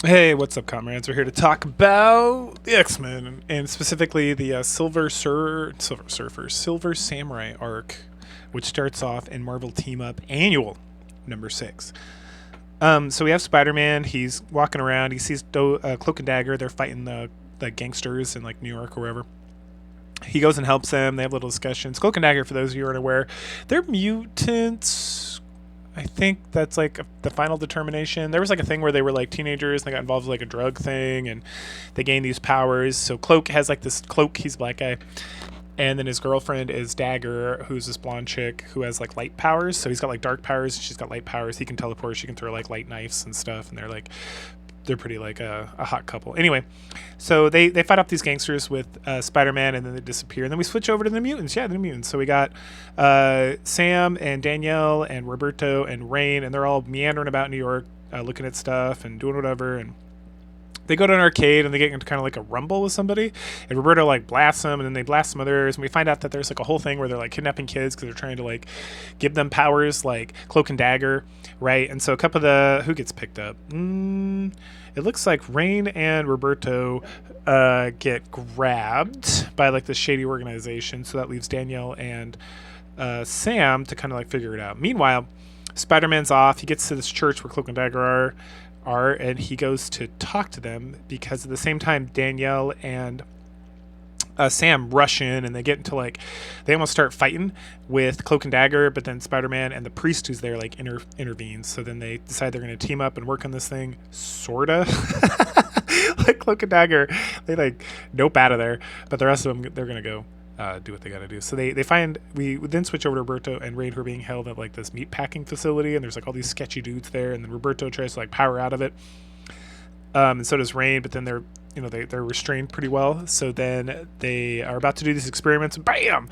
Hey, what's up, comrades? We're here to talk about the X-Men, and specifically the Silver Samurai arc, which starts off in Marvel Team Up Annual number 6. So we have Spider-Man. He's walking around. He sees Cloak and Dagger. They're fighting the gangsters in like New York or wherever. He goes and helps them. They have little discussions. Cloak and Dagger, for those of you who aren't aware, they're mutants. I think that's like the final determination. There was like a thing where they were like teenagers and they got involved with like a drug thing and they gained these powers. So Cloak has like this cloak, he's a black guy. And then his girlfriend is Dagger, who's this blonde chick who has like light powers. So he's got like dark powers, she's got light powers. He can teleport, she can throw like light knives and stuff. And they're pretty like a hot couple. Anyway, so they fight off these gangsters with Spider-Man, and then they disappear. And then we switch over to the mutants. Yeah, the mutants. So we got Sam and Danielle and Roberto and Rain, and they're all meandering about New York, looking at stuff and doing whatever. And they go to an arcade and they get into kind of like a rumble with somebody, and Roberto like blasts them, and then they blast some others, and we find out that there's like a whole thing where they're like kidnapping kids because they're trying to like give them powers like Cloak and Dagger, right? And so a couple of the who gets picked up. It looks like Rain and Roberto get grabbed by like this shady organization, so that leaves Danielle and Sam to kind of like figure it out. Meanwhile, Spider-Man's off. He gets to this church where Cloak and Dagger are, and he goes to talk to them because at the same time Danielle and Sam rush in, and they get into like they almost start fighting with Cloak and Dagger, but then Spider-Man and the priest who's there like intervenes. So then they decide they're going to team up and work on this thing, sorta. Like Cloak and Dagger, they like nope out of there, but the rest of them they're going to go do what they got to do. So they find we then switch over to Roberto and Rain, who are being held at like this meat packing facility, and there's like all these sketchy dudes there, and then Roberto tries to like power out of it, and so does Rain, but then they're restrained pretty well. So then they are about to do these experiments, and bam,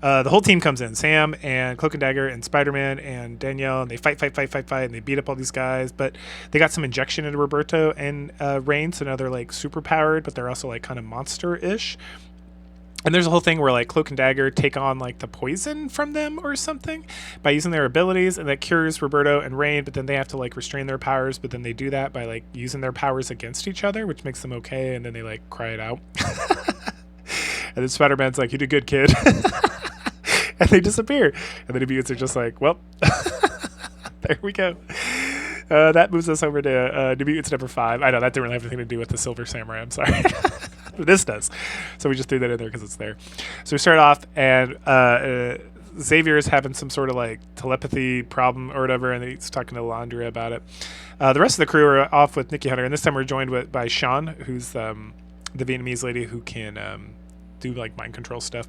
the whole team comes in: Sam and Cloak and Dagger and Spider-Man and Danielle, and they fight, and they beat up all these guys. But they got some injection into Roberto and Rain, so now they're like super powered, but they're also like kind of monster-ish. And there's a whole thing where like Cloak and Dagger take on like the poison from them or something by using their abilities, and that cures Roberto and Rain, but then they have to like restrain their powers, but then they do that by like using their powers against each other, which makes them okay, and then they like cry it out. And then Spider-Man's like, "You did good, kid." And they disappear. And then the mutants are just like, "Well, there we go." That moves us over to New Mutants number 5. I know that didn't really have anything to do with the Silver Samurai. I'm sorry. But this does. So we just threw that in there because it's there. So we start off, and Xavier is having some sort of like telepathy problem or whatever, and he's talking to Landria about it. The rest of the crew are off with Nikki Hunter, and this time we're joined by Sean, who's the Vietnamese lady who can do like mind control stuff.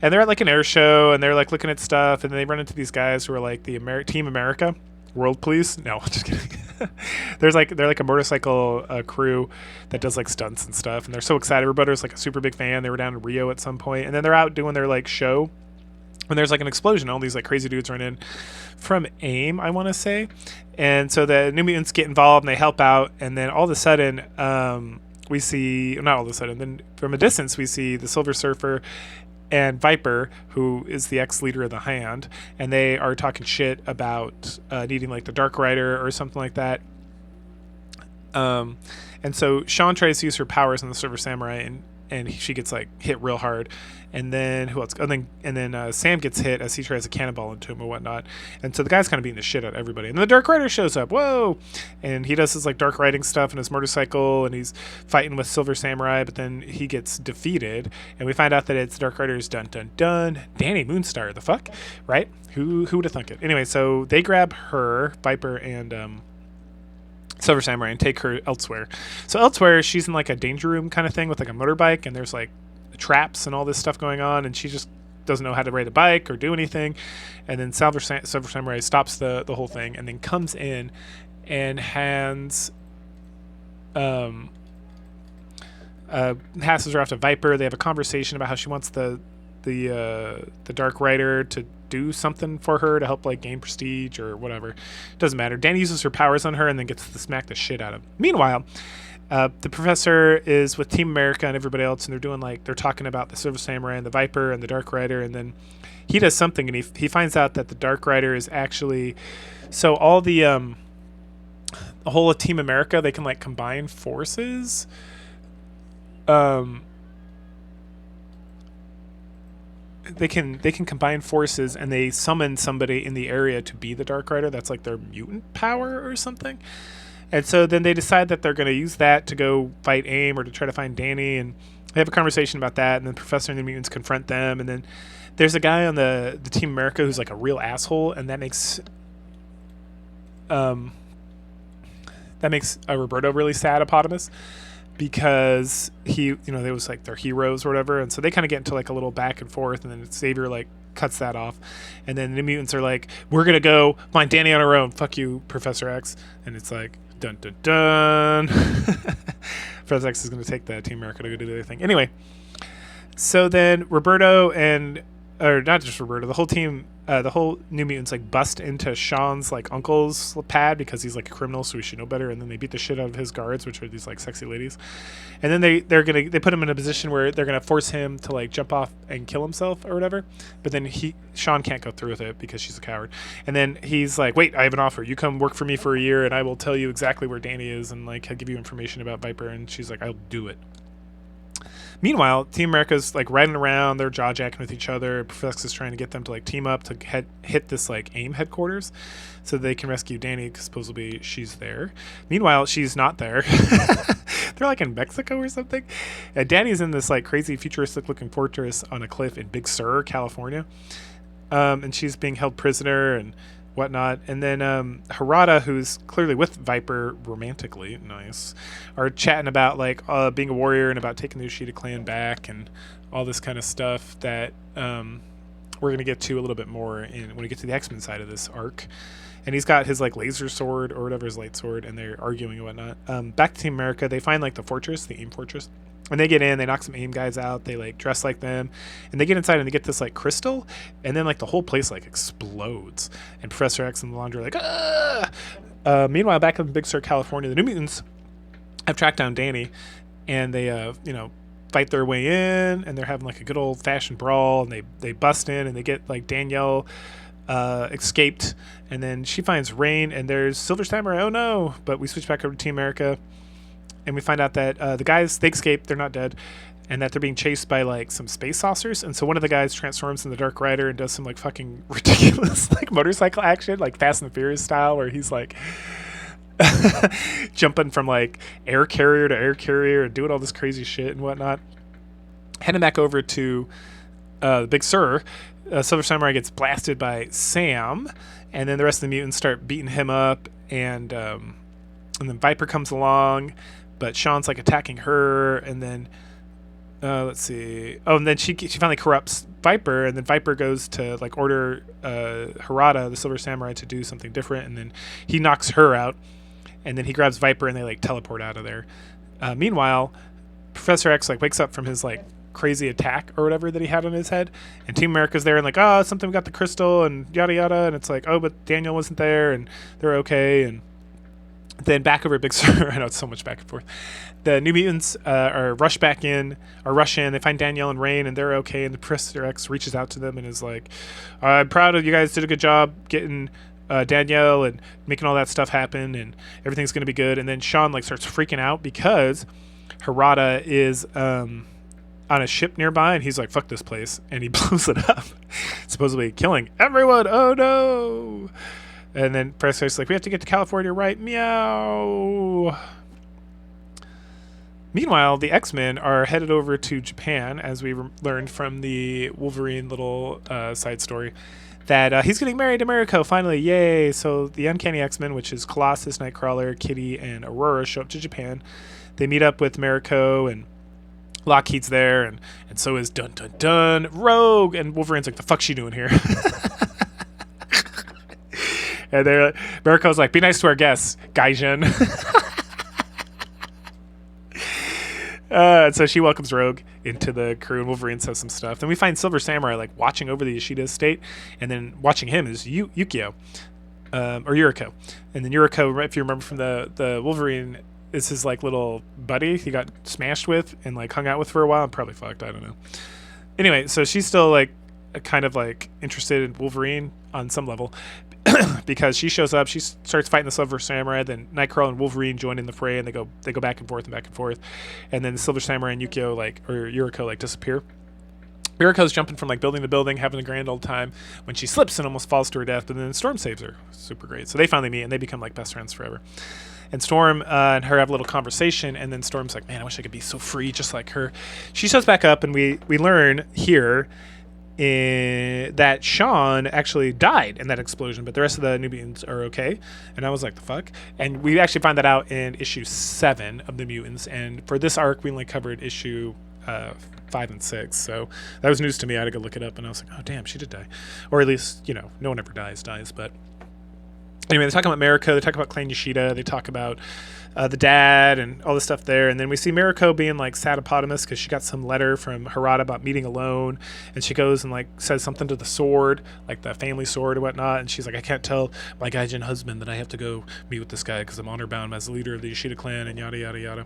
And they're at like an air show, and they're like looking at stuff, and then they run into these guys who are like the Team America. World Police? No, just kidding. They're like a motorcycle crew that does like stunts and stuff, and they're so excited. Roberto's like a super big fan. They were down in Rio at some point, and then they're out doing their like show, and there's like an explosion. All these like crazy dudes run in from AIM, I want to say, and so the New Mutants get involved and they help out, and then all of a sudden we see, not all of a sudden, then from a distance we see the Silver Surfer and Viper, who is the ex-leader of the Hand, and they are talking shit about needing like the Dark Rider or something like that. And so Sean tries to use her powers on the Silver Samurai, and she gets like hit real hard. And then who else? And then Sam gets hit as he tries to cannonball into him and whatnot. And so the guy's kind of beating the shit out of everybody. And then the Dark Rider shows up. Whoa! And he does his like dark riding stuff in his motorcycle, and he's fighting with Silver Samurai. But then he gets defeated, and we find out that it's Dark Rider's dun dun dun Danny Moonstar. The fuck, right? Who would have thunk it? Anyway, so they grab her, Viper, and Silver Samurai, and take her elsewhere. So elsewhere, she's in like a danger room kind of thing with like a motorbike, and there's like traps and all this stuff going on, and she just doesn't know how to ride a bike or do anything. And then Silver Samurai stops the whole thing, and then comes in and passes her off to Viper. They have a conversation about how she wants the Dark Rider to do something for her to help like gain prestige or whatever. Doesn't matter. Danny uses her powers on her and then gets to smack the shit out of him. Meanwhile, the professor is with Team America and everybody else, and they're talking about the Silver Samurai and the Viper and the Dark Rider, and then he does something, and he finds out that the Dark Rider is actually, so all the the whole of Team America, they can like combine forces. Um, they can combine forces, and they summon somebody in the area to be the Dark Rider. That's like their mutant power or something. And so then they decide that they're going to use that to go fight AIM or to try to find Danny, and they have a conversation about that. And then Professor and the mutants confront them, and then there's a guy on the Team America who's like a real asshole, and um that makes Roberto really sad, Eponymous, because they was like their heroes or whatever, and so they kind of get into like a little back and forth, and then Xavier like cuts that off, and then the mutants are like, we're gonna go find Danny on our own, fuck you, Professor X. And it's like, dun dun dun. Professor X is gonna take the Team America to go do the other thing anyway. So then Roberto or not just Roberto, the whole team, the whole New Mutants like bust into Sean's like uncle's pad because he's like a criminal, so we should know better. And then they beat the shit out of his guards, which are these like sexy ladies. And then they put him in a position where they're gonna force him to like jump off and kill himself or whatever. But then Sean can't go through with it because she's a coward. And then he's like, wait, I have an offer. You come work for me for a year, and I will tell you exactly where Danny is, and like I'll give you information about Viper. And she's like, I'll do it. Meanwhile, Team America's like riding around, they're jaw jacking with each other. Professor is trying to get them to like team up to hit this like AIM headquarters so they can rescue Danny, because supposedly she's there. Meanwhile, she's not there. They're like in Mexico or something. And Danny's in this like crazy futuristic looking fortress on a cliff in Big Sur, California. And she's being held prisoner and whatnot. And then Harada, who's clearly with Viper romantically, nice, are chatting about like being a warrior and about taking the Ushida clan back and all this kind of stuff that we're going to get to a little bit more when we get to the X-Men side of this arc. And he's got his like laser sword or whatever, his light sword, and they're arguing and whatnot. Back to Team America, they find like the fortress, the AIM fortress. When they get in, they knock some AIM guys out. They like dress like them, and they get inside and they get this like crystal, and then like the whole place like explodes. And Professor X and the Laundry are like, ah! Meanwhile, back in Big Sur, California, the New Mutants have tracked down Danny, and they fight their way in, and they're having like a good old fashioned brawl, and they bust in, and they get like Danielle escaped, and then she finds Rain, and there's Silver Samurai. Oh no! But we switch back over to Team America, and we find out that the guys, they escaped, they're not dead, and that they're being chased by like some space saucers. And so one of the guys transforms in the Dark Rider and does some like fucking ridiculous like motorcycle action, like Fast and Furious style, where he's like jumping from like air carrier to air carrier and doing all this crazy shit and whatnot. Heading back over to Big Sur, Silver Samurai gets blasted by Sam, and then the rest of the mutants start beating him up, and then Viper comes along, but Sean's like attacking her, and then let's see. Oh, and then she finally corrupts Viper, and then Viper goes to like order Harada, the Silver Samurai, to do something different, and then he knocks her out, and then he grabs Viper, and they like teleport out of there. Meanwhile, Professor X like wakes up from his like crazy attack or whatever that he had on his head, and Team America's there and like, oh, something got the crystal and yada yada, and it's like, oh, but Daniel wasn't there, and they're okay. And then back over at Big Sur, I know it's so much back and forth. The New Mutants rush in. They find Danielle and Rain, and they're okay. And the Professor X reaches out to them and is like, I'm proud of you guys, did a good job getting Danielle and making all that stuff happen, and everything's going to be good. And then Sean like starts freaking out because Harada is on a ship nearby, and he's like, fuck this place, and he blows it up, supposedly killing everyone. Oh no. And then Professor X's like, we have to get to California, right? Meow. Meanwhile, the X-Men are headed over to Japan, as we learned from the Wolverine little side story, that he's getting married to Mariko, finally, yay. So the Uncanny X-Men, which is Colossus, Nightcrawler, Kitty, and Aurora, show up to Japan. They meet up with Mariko, and Lockheed's there, and so is Dun Dun Dun, Rogue, and Wolverine's like, the fuck's she doing here? And Mariko's like, be nice to our guests, Gaijin. So she welcomes Rogue into the crew, and Wolverine says some stuff. Then we find Silver Samurai like watching over the Yoshida estate, and then watching him is Yukio, or Yuriko. And then Yuriko, if you remember from the Wolverine, is his like little buddy he got smashed with and like hung out with for a while. I'm probably fucked, I don't know. Anyway, so she's still like kind of like interested in Wolverine on some level. because she shows up. She starts fighting the Silver Samurai. Then Nightcrawler and Wolverine join in the fray, and they go back and forth and back and forth. And then the Silver Samurai and Yuriko disappear. Yuriko's jumping from like building to building, having a grand old time when she slips and almost falls to her death. But then Storm saves her. Super great. So they finally meet and they become like best friends forever. And Storm and her have a little conversation, and then Storm's like, "Man, I wish I could be so free, just like her." She shows back up, and we learn here that Sean actually died in that explosion, but the rest of the New Mutants are okay. And I was like, "The fuck?" And we actually find that out in issue 7 of the Mutants. And for this arc, we only covered issue 5 and 6, so that was news to me. I had to go look it up, and I was like, "Oh damn, she did die," or at least no one ever dies, but. Anyway, they talk about Mariko, they talk about Clan Yoshida, they talk about the dad and all this stuff there. And then we see Mariko being like sadapotamus because she got some letter from Harada about meeting alone. And she goes and like says something to the sword, like the family sword or whatnot. And she's like, "I can't tell my Gaijin husband that I have to go meet with this guy because I'm honor bound as the leader of the Yoshida clan," and yada, yada, yada.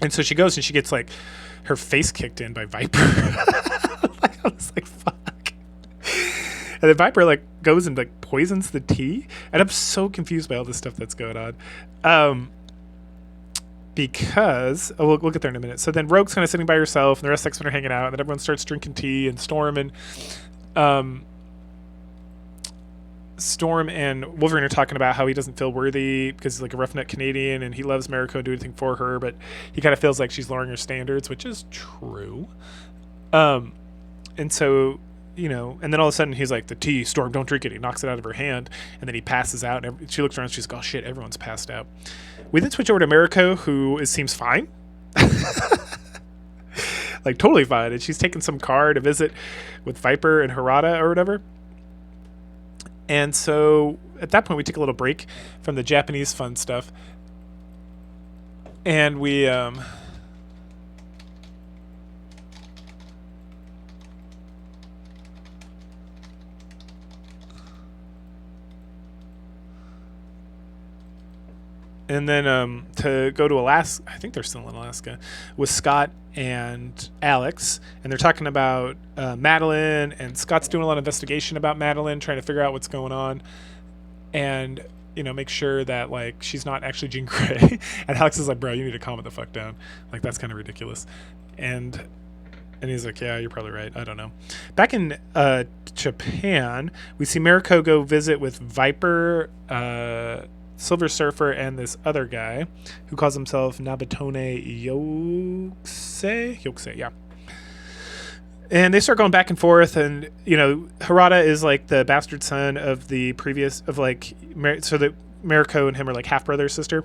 And so she goes and she gets like her face kicked in by Viper. I was like, fuck. And then Viper like goes and like poisons the tea, and I'm so confused by all this stuff that's going on. Because we'll get there in a minute. So then Rogue's kind of sitting by herself, and the rest of X-Men are hanging out, and then everyone starts drinking tea, and Storm and Wolverine are talking about how he doesn't feel worthy because he's like a roughneck Canadian, and he loves Mariko and do anything for her, but he kind of feels like she's lowering her standards, which is true. And so. And then all of a sudden he's like, "The tea, Storm, don't drink it." He knocks it out of her hand, and then he passes out, and she looks around, and she's like, "Oh shit, everyone's passed out." We then switch over to Mariko, who seems fine. Like totally fine, and she's taking some car to visit with Viper and Harada or whatever. And so at that point we take a little break from the Japanese fun stuff, and we and then to go to Alaska, I think they're still in Alaska, with Scott and Alex, and they're talking about Madeline, and Scott's doing a lot of investigation about Madeline, trying to figure out what's going on, and make sure that like she's not actually Jean Grey. And Alex is like, "Bro, you need to calm it the fuck down. Like that's kind of ridiculous." And he's like, "Yeah, you're probably right. I don't know." Back in Japan, we see Mariko go visit with Viper, Silver Surfer, and this other guy who calls himself Nabatone Yokse, yeah. And they start going back and forth, and Harada is like the bastard son of the previous so that Mariko and him are like half brother sister.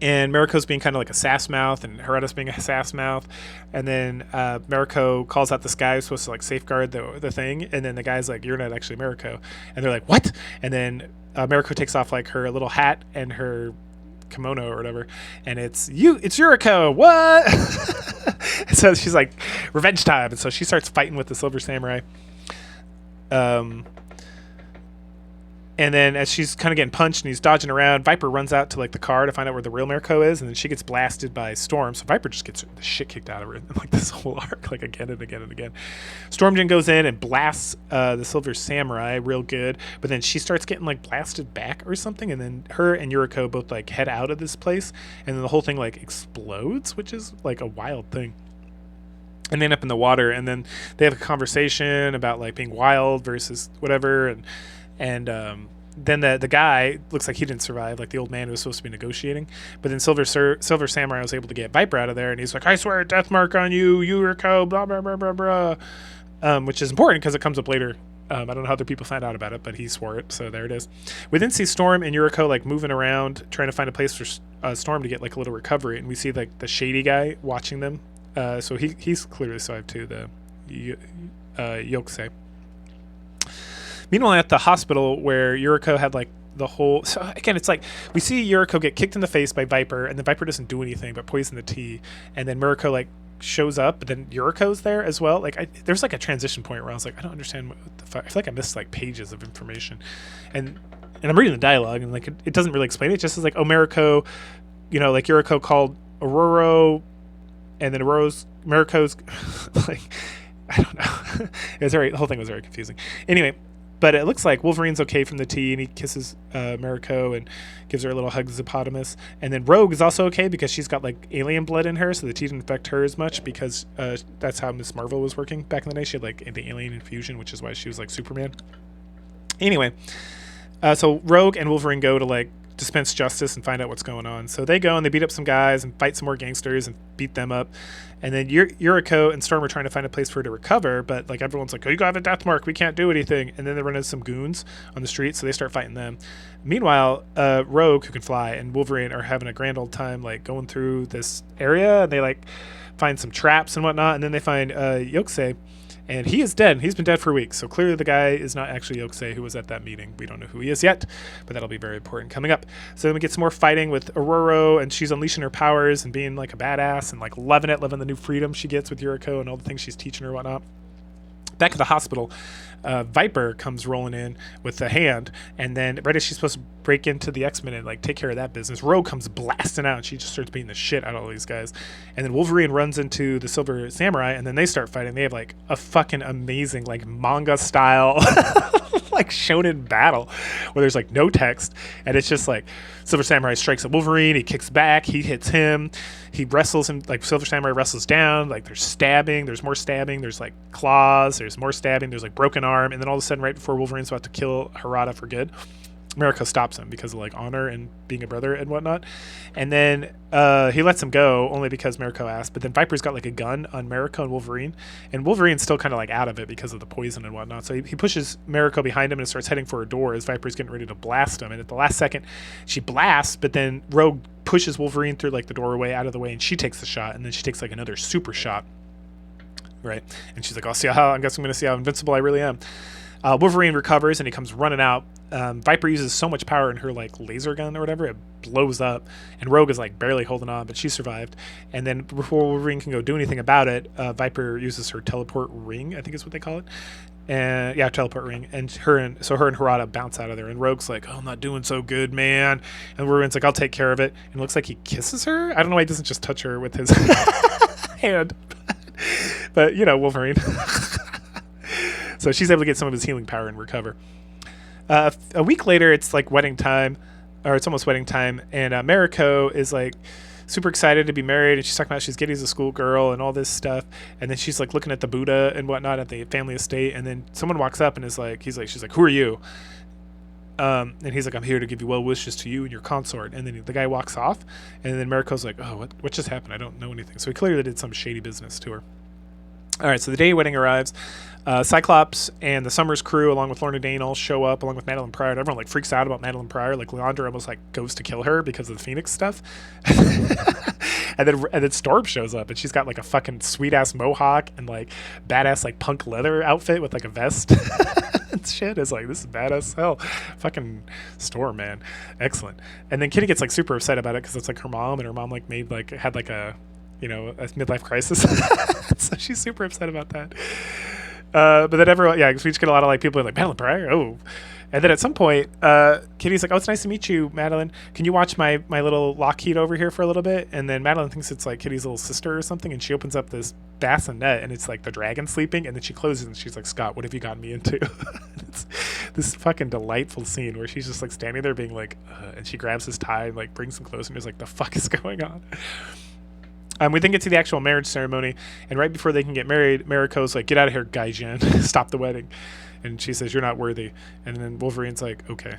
And Mariko's being kind of like a sass mouth, and Harada's being a sass mouth. And then Mariko calls out this guy who's supposed to like safeguard the thing, and then the guy's like, "You're not actually Mariko." And they're like, "What?" And then Mariko takes off like her little hat and her kimono or whatever, and it's Yuriko. What? So she's like, revenge time, and so she starts fighting with the Silver Samurai. And then as she's kind of getting punched and he's dodging around, Viper runs out to like the car to find out where the real Mariko is, and then she gets blasted by Storm. So Viper just gets the shit kicked out of her in like this whole arc, like again and again and again. Storm then goes in and blasts the Silver Samurai real good, but then she starts getting like blasted back or something, and then her and Yuriko both like head out of this place, and then the whole thing like explodes, which is like a wild thing. And they end up in the water, and then they have a conversation about like being wild versus whatever, and then the guy looks like he didn't survive, like the old man who was supposed to be negotiating. But then Silver Samurai was able to get Viper out of there, and he's like, "I swear a death mark on you, Yuriko, blah, blah, blah, blah, blah." Which is important because it comes up later. I don't know how other people found out about it, but he swore it, so there it is. We then see Storm and Yuriko like moving around, trying to find a place for Storm to get like a little recovery, and we see like the shady guy watching them. So he's clearly survived too, the Yokse. Meanwhile, at the hospital where Yuriko had like the whole... So again, it's like we see Yuriko get kicked in the face by Viper, and the Viper doesn't do anything but poison the tea. And then Mariko like shows up, but then Yuriko's there as well. Like there's like a transition point where I was like, I don't understand what the fuck. I feel like I missed like pages of information. And I'm reading the dialogue, and like it doesn't really explain it. It just says like, oh, Mariko, like Yuriko called Aurora, and then Mariko's like, I don't know. The whole thing was very confusing. Anyway, But it looks like Wolverine's okay from the tea, and he kisses Mariko and gives her a little hippopotamus. And then Rogue is also okay because she's got like alien blood in her, so the tea didn't affect her as much because that's how Miss Marvel was working back in the day. She had like the alien infusion, which is why she was like Superman. Anyway, so Rogue and Wolverine go to like dispense justice and find out what's going on. So they go and they beat up some guys and fight some more gangsters and beat them up. And then Yuriko and Storm are trying to find a place for her to recover, but like everyone's like, oh, you got a death mark, we can't do anything. And then they run into some goons on the street, so they start fighting them. Meanwhile, Rogue, who can fly, and Wolverine are having a grand old time like going through this area, and they like find some traps and whatnot, and then they find Yokse. And he is dead. He's been dead for weeks. So clearly the guy is not actually Yokse who was at that meeting. We don't know who he is yet, but that'll be very important coming up. So then we get some more fighting with Aurora, and she's unleashing her powers and being like a badass and like loving the new freedom she gets with Yuriko and all the things she's teaching her and whatnot. Back at the hospital, Viper comes rolling in with the hand, and then right as she's supposed to break into the X-Men and like take care of that business, Rogue comes blasting out and she just starts beating the shit out of all these guys. And then Wolverine runs into the Silver Samurai, and then they start fighting. They have like a fucking amazing like manga style like shonen battle where there's like no text, and it's just like Silver Samurai strikes at Wolverine, he kicks back, he hits him, he wrestles him, like Silver Samurai wrestles down, like there's stabbing, there's more stabbing, there's like claws, there's more stabbing, there's like broken arm, and then all of a sudden right before Wolverine's about to kill Harada for good, Mariko stops him because of like honor and being a brother and whatnot. And then he lets him go only because Mariko asked. But then Viper's got like a gun on Mariko and Wolverine. And Wolverine's still kind of like out of it because of the poison and whatnot. So he pushes Mariko behind him and starts heading for a door as Viper's getting ready to blast him. And at the last second, she blasts, but then Rogue pushes Wolverine through like the doorway out of the way, and she takes the shot. And then she takes like another super shot. Right. And she's like, I guess I'm going to see how invincible I really am. Wolverine recovers and he comes running out. Viper uses so much power in her like laser gun or whatever, it blows up, and Rogue is like barely holding on, but she survived. And then before Wolverine can go do anything about it, Viper uses her teleport ring, I think is what they call it. And yeah, teleport ring, and her and Harada bounce out of there, and Rogue's like, oh, I'm not doing so good, man. And Wolverine's like, I'll take care of it. And it looks like he kisses her. I don't know why he doesn't just touch her with his hand. But you know, Wolverine. So she's able to get some of his healing power and recover. A week later, it's like wedding time, or it's almost wedding time, and Mariko is like super excited to be married, and she's talking about she's getting as a schoolgirl and all this stuff. And then she's like looking at the Buddha and whatnot at the family estate, and then someone walks up and she's like, who are you? And he's like, I'm here to give you well wishes to you and your consort. And then the guy walks off, and then Mariko's like, oh, what just happened? I don't know anything. So he clearly did some shady business to her. All right, so the day wedding arrives. Cyclops and the Summers crew, along with Lorna Dane, all show up, along with Madeline Pryor. And everyone like freaks out about Madeline Pryor. Like Leandra almost like goes to kill her because of the Phoenix stuff. and then Storm shows up, and she's got like a fucking sweet ass mohawk and like badass like punk leather outfit with like a vest. And shit is like, this is badass as hell. Fucking Storm, man, excellent. And then Kitty gets like super upset about it because it's like her mom, and her mom like had like a, you know, a midlife crisis. So she's super upset about that. But then everyone, we just get a lot of like people like, Madeline Pryor, oh. And then at some point, Kitty's like, oh, it's nice to meet you, Madeline. Can you watch my little Lockheed over here for a little bit? And then Madeline thinks it's like Kitty's little sister or something, and she opens up this bassinet, and it's like the dragon sleeping, and then she closes, and she's like, Scott, what have you gotten me into? It's this fucking delightful scene where she's just like standing there being like, and she grabs his tie and like brings him close, and is like, the fuck is going on? We then get to the actual marriage ceremony, and right before they can get married, Mariko's like, get out of here, Gaijin. Stop the wedding. And she says, you're not worthy. And then Wolverine's like, okay.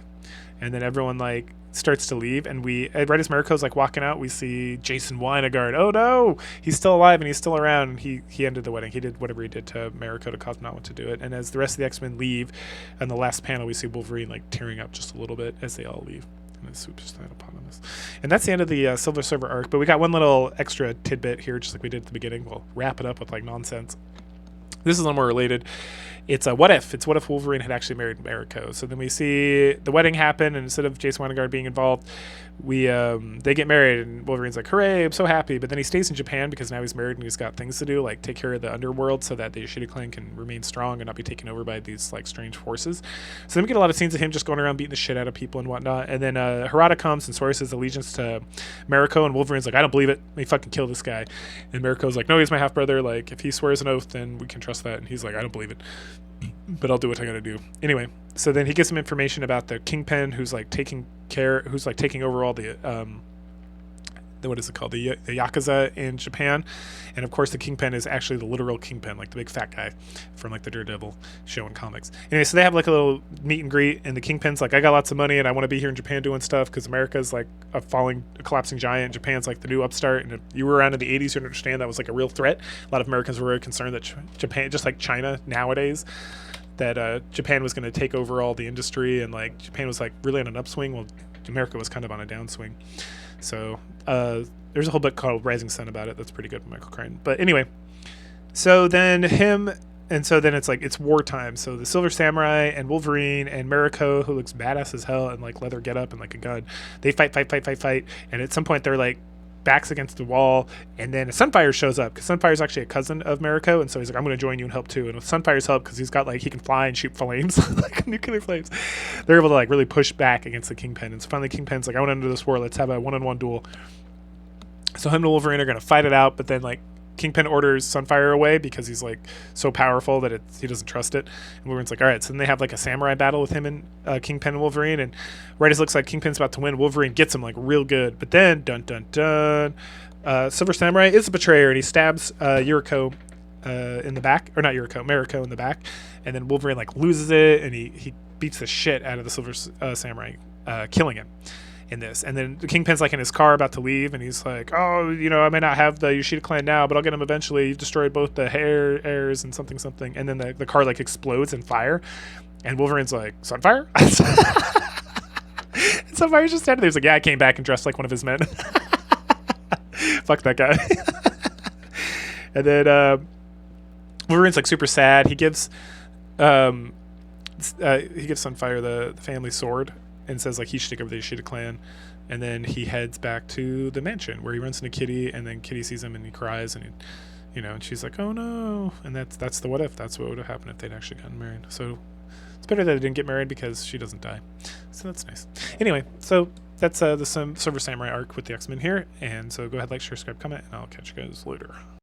And then everyone like starts to leave, and right as Mariko's like walking out, we see Jason Wynegard. Oh no, he's still alive and he's still around, and he ended the wedding. He did whatever he did to Mariko to cause not to do it. And as the rest of the X-Men leave, in the last panel, we see Wolverine like tearing up just a little bit as they all leave. And that's the end of the Silver Surfer arc, but we got one little extra tidbit here, just like we did at the beginning. We'll wrap it up with like nonsense. This is a little more related. It's what if Wolverine had actually married Mariko. So then we see the wedding happen, and instead of Jason Wynegard being involved, they get married, and Wolverine's like, hooray, I'm so happy. But then he stays in Japan because now he's married and he's got things to do, like take care of the underworld so that the Yoshida clan can remain strong and not be taken over by these like strange forces. So then we get a lot of scenes of him just going around beating the shit out of people and whatnot. And then Harada comes and swears his allegiance to Mariko, and Wolverine's like, I don't believe it. Let me fucking kill this guy. And Mariko's like, no, he's my half brother. Like if he swears an oath, then we can trust that. And he's like, I don't believe it. but I'll do what I gotta do. Anyway, so then he gets some information about the Kingpin, who's like taking over all the what is it called, the Yakuza in Japan, and of course the Kingpin is actually the literal Kingpin, like the big fat guy from like the Daredevil show in comics. Anyway, so they have like a little meet and greet, and the Kingpin's like, I got lots of money and I want to be here in Japan doing stuff because America's like a collapsing giant. Japan's like the new upstart, and if you were around in the 80s, you'd understand that was like a real threat. A lot of Americans were very concerned that Japan, just like China nowadays, that Japan was going to take over all the industry, and like Japan was like really on an upswing. Well, America was kind of on a downswing. So there's a whole book called Rising Sun about it. That's pretty good with Michael Crichton. But anyway, so then it's like it's wartime. So the Silver Samurai and Wolverine and Mariko, who looks badass as hell and like leather getup and like a gun, they fight. And at some point they're like backs against the wall, and then Sunfire shows up, because Sunfire's actually a cousin of Mariko, and so he's like, I'm going to join you and help too. And with Sunfire's help, because he's got like, he can fly and shoot flames like nuclear flames, they're able to like really push back against the Kingpin. And so finally Kingpin's like, I want to enter this war, let's have a one-on-one duel. So him and Wolverine are going to fight it out, but then like Kingpin orders Sunfire away because he's like so powerful that he doesn't trust it. And Wolverine's like, all right. So then they have like a samurai battle with him and Kingpin and Wolverine. And right as it looks like Kingpin's about to win, Wolverine gets him like real good. But then, dun dun dun, Silver Samurai is a betrayer, and he stabs Yuriko in the back, or not Yuriko, Mariko in the back. And then Wolverine like loses it, and he beats the shit out of the Silver Samurai, killing him in this. And then the Kingpin's like in his car about to leave, and he's like, oh, I may not have the Yoshida clan now, but I'll get him eventually. You destroyed both the heirs and something. And then the car like explodes in fire, and Wolverine's like, Sunfire? And Sunfire's just standing there. He's like, yeah, I came back and dressed like one of his men. Fuck that guy. And then Wolverine's like super sad. He gives Sunfire the family sword and says like he should take over the Yoshida clan. And then he heads back to the mansion where he runs into Kitty, and then Kitty sees him and he cries, and and she's like, oh no. And that's the what if. That's what would have happened if they'd actually gotten married. So it's better that they didn't get married because she doesn't die. So that's nice. Anyway, so that's the Silver Samurai arc with the X-Men here. And so go ahead, like, share, subscribe, comment, and I'll catch you guys later.